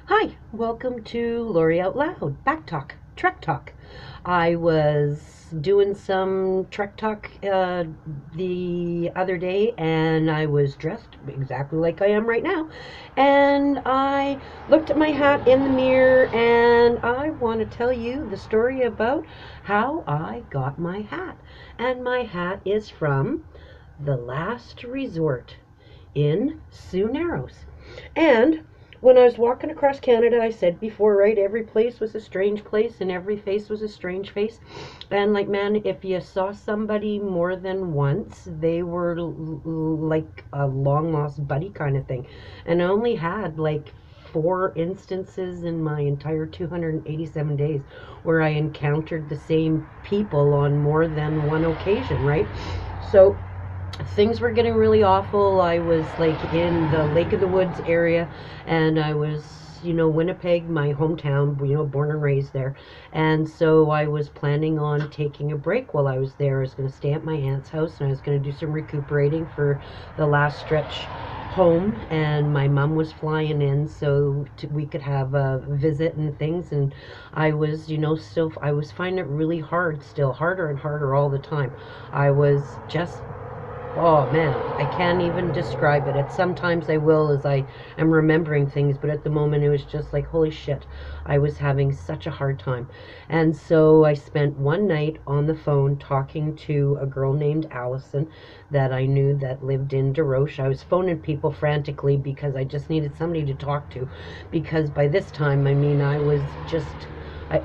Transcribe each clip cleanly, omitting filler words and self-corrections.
Hi, welcome to Lori Out Loud, Back Talk, Trek Talk. I was doing some Trek Talk the other day and I was dressed exactly like I am right now. And I looked at my hat in the mirror and I want to tell you the story about how I got my hat. And my hat is from The Last Resort in Sioux Narrows. And when I was walking across Canada, I said before, right, every place was a strange place and every face was a strange face. And like, man, if you saw somebody more than once, they were like a long lost buddy kind of thing. And I only had like four instances in my entire 287 days where I encountered the same people on more than one occasion, right? So things were getting really awful. I was like in the Lake of the Woods area, and I was, Winnipeg, my hometown, born and raised there. And so I was planning on taking a break while I was there. I was going to stay at my aunt's house, and I was going to do some recuperating for the last stretch home. And my mom was flying in so we could have a visit and things. And I was, still, I was finding it really hard, still harder and harder all the time. I was just, oh man, I can't even describe it. At sometimes I will as I am remembering things, but at the moment it was just like, holy shit, I was having such a hard time. And so I spent one night on the phone talking to a girl named Allison that I knew that lived in Desroches. I was phoning people frantically because I just needed somebody to talk to, because by this time, I mean, I was just,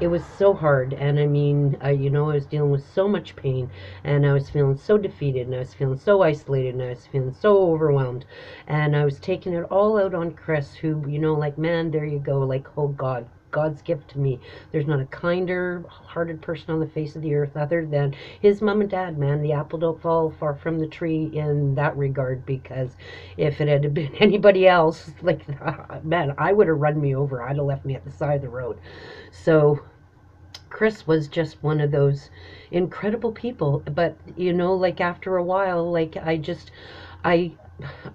it was so hard. And I mean, I was dealing with so much pain, and I was feeling so defeated, and I was feeling so isolated, and I was feeling so overwhelmed, and I was taking it all out on Chris, who, like, man, there you go, like, oh God, God's gift to me. There's not a kinder hearted person on the face of the earth other than his mom and dad, man. The apple don't fall far from the tree in that regard, because if it had been anybody else, like, man, I would have run me over. I'd have left me at the side of the road. So Chris was just one of those incredible people. But, like, after a while, like, I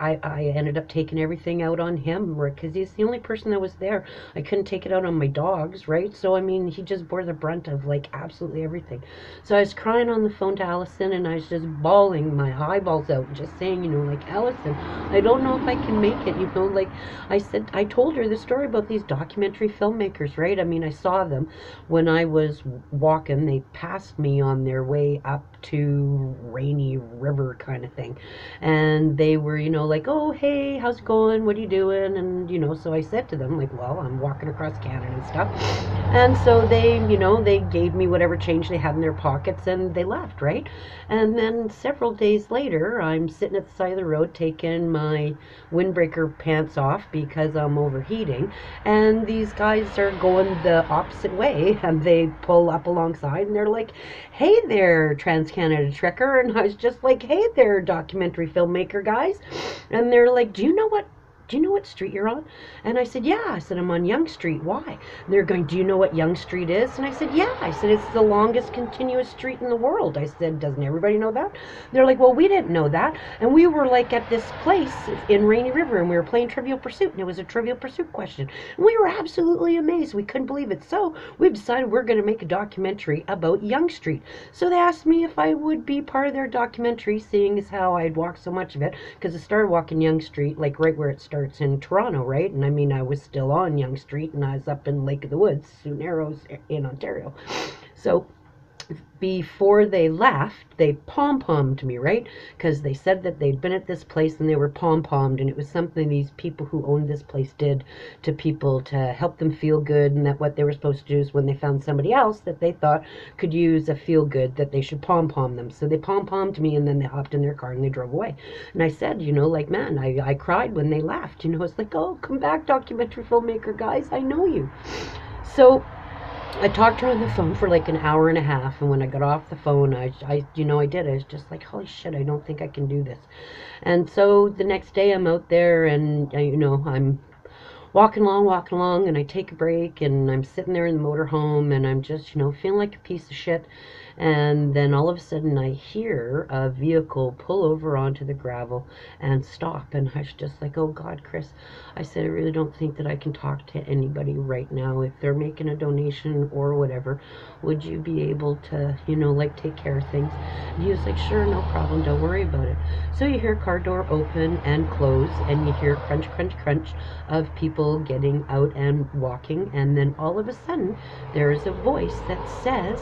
I ended up taking everything out on him, because he's the only person that was there. I couldn't take it out on my dogs, right? So I mean, he just bore the brunt of like absolutely everything. So I was crying on the phone to Allison, and I was just bawling my eyeballs out, just saying, like, Allison, I don't know if I can make it. Like, I told her the story about these documentary filmmakers, right? I mean, I saw them when I was walking. They passed me on their way up to Rainy River kind of thing, and they were, like, oh, hey, how's it going, what are you doing? And so I said to them, like, well, I'm walking across Canada and stuff. And so they, they gave me whatever change they had in their pockets, and they left, right? And then several days later, I'm sitting at the side of the road taking my windbreaker pants off because I'm overheating, and these guys are going the opposite way, and they pull up alongside, and they're like, hey there, TransCanada Trekker. And I was just like, hey there, documentary filmmaker guys. And they're like, do you know what street you're on? And I said, yeah. I said, I'm on Yonge Street. Why? And they're going, do you know what Yonge Street is? And I said, yeah. I said, it's the longest continuous street in the world. I said, doesn't everybody know that? They're like, well, we didn't know that. And we were like at this place in Rainy River, and we were playing Trivial Pursuit, and it was a Trivial Pursuit question. And we were absolutely amazed. We couldn't believe it. So we've decided we're going to make a documentary about Yonge Street. So they asked me if I would be part of their documentary, seeing as how I'd walked so much of it, because I started walking Yonge Street, like right where it starts in Toronto, right? And I mean, I was still on Yonge Street, and I was up in Lake of the Woods, Sioux Narrows in Ontario. So before they left, they pom-pommed me, right? Because they said that they'd been at this place and they were pom-pommed, and it was something these people who owned this place did to people to help them feel good, and that what they were supposed to do is when they found somebody else that they thought could use a feel good, that they should pom-pom them. So they pom-pommed me, and then they hopped in their car and they drove away. And I said, like, man, I cried when they left. It's like, oh, come back, documentary filmmaker guys, I know you. So I talked to her on the phone for like an hour and a half, and when I got off the phone, I did. I was just like, holy shit, I don't think I can do this. And so the next day, I'm out there, and I'm walking along, and I take a break, and I'm sitting there in the motorhome, and I'm just, feeling like a piece of shit. And then all of a sudden I hear a vehicle pull over onto the gravel and stop. And I was just like, oh God, Chris, I said, I really don't think that I can talk to anybody right now. If they're making a donation or whatever, would you be able to, like take care of things? And he was like, sure, no problem, don't worry about it. So you hear car door open and close, and you hear crunch, crunch, crunch of people getting out and walking. And then all of a sudden, there is a voice that says,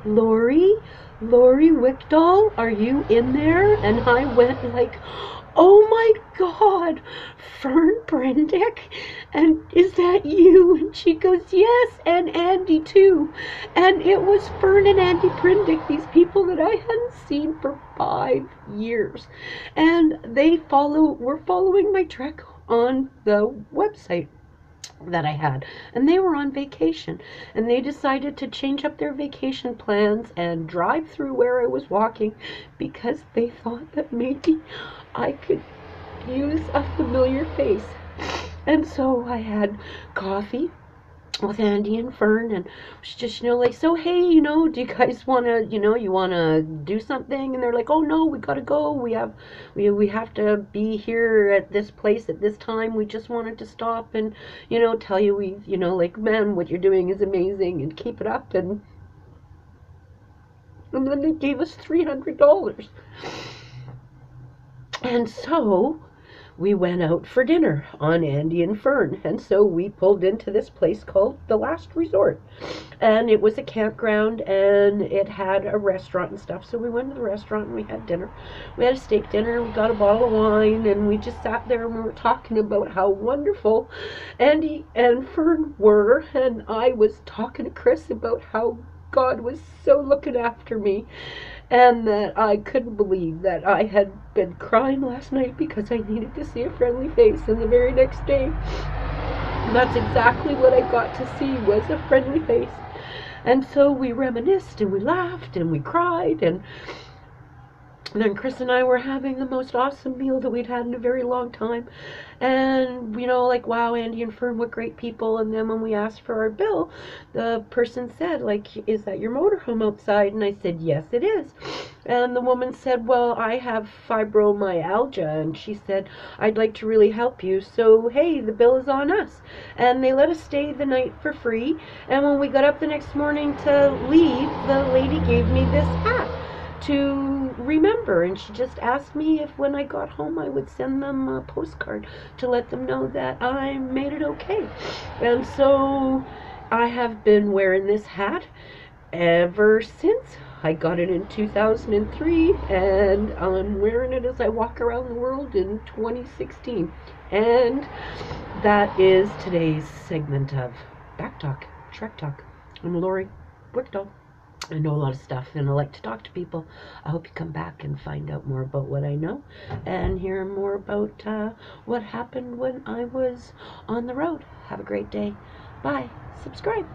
Lori Wickdahl, are you in there? And I went like, oh my God, Fern Brendick, and is that you? And she goes, yes, and Andy too. And it was Fern and Andy Brendick, these people that I hadn't seen for 5 years. And were following my trek on the website that I had, and they were on vacation, and they decided to change up their vacation plans and drive through where I was walking because they thought that maybe I could use a familiar face. And so I had coffee with Andy and Fern, and she's just, like, so hey, do you guys want to, you want to do something? And they're like, oh no, we gotta go. We have to be here at this place at this time. We just wanted to stop and, tell you like, man, what you're doing is amazing and keep it up. And then they gave us $300. And so we went out for dinner on Andy and Fern. And so we pulled into this place called The Last Resort. And it was a campground, and it had a restaurant and stuff. So we went to the restaurant and we had dinner. We had a steak dinner, we got a bottle of wine, and we just sat there and we were talking about how wonderful Andy and Fern were. And I was talking to Chris about how God was so looking after me, and that I couldn't believe that I had been crying last night because I needed to see a friendly face, and the very next day, that's exactly what I got to see, was a friendly face. And so we reminisced, and we laughed, and we cried, and then Chris and I were having the most awesome meal that we'd had in a very long time. And, like, wow, Andy and Fern, what great people. And then when we asked for our bill, the person said, like, is that your motorhome outside? And I said, yes, it is. And the woman said, well, I have fibromyalgia. And she said, I'd like to really help you. So, hey, the bill is on us. And they let us stay the night for free. And when we got up the next morning to leave, the lady gave me this hat to remember, and she just asked me if when I got home I would send them a postcard to let them know that I made it okay. And so I have been wearing this hat ever since. I got it in 2003, and I'm wearing it as I walk around the world in 2016. And that is today's segment of Back Talk, Trek Talk. I'm Lori Wickdahl. I know a lot of stuff, and I like to talk to people. I hope you come back and find out more about what I know and hear more about what happened when I was on the road. Have a great day. Bye. Subscribe.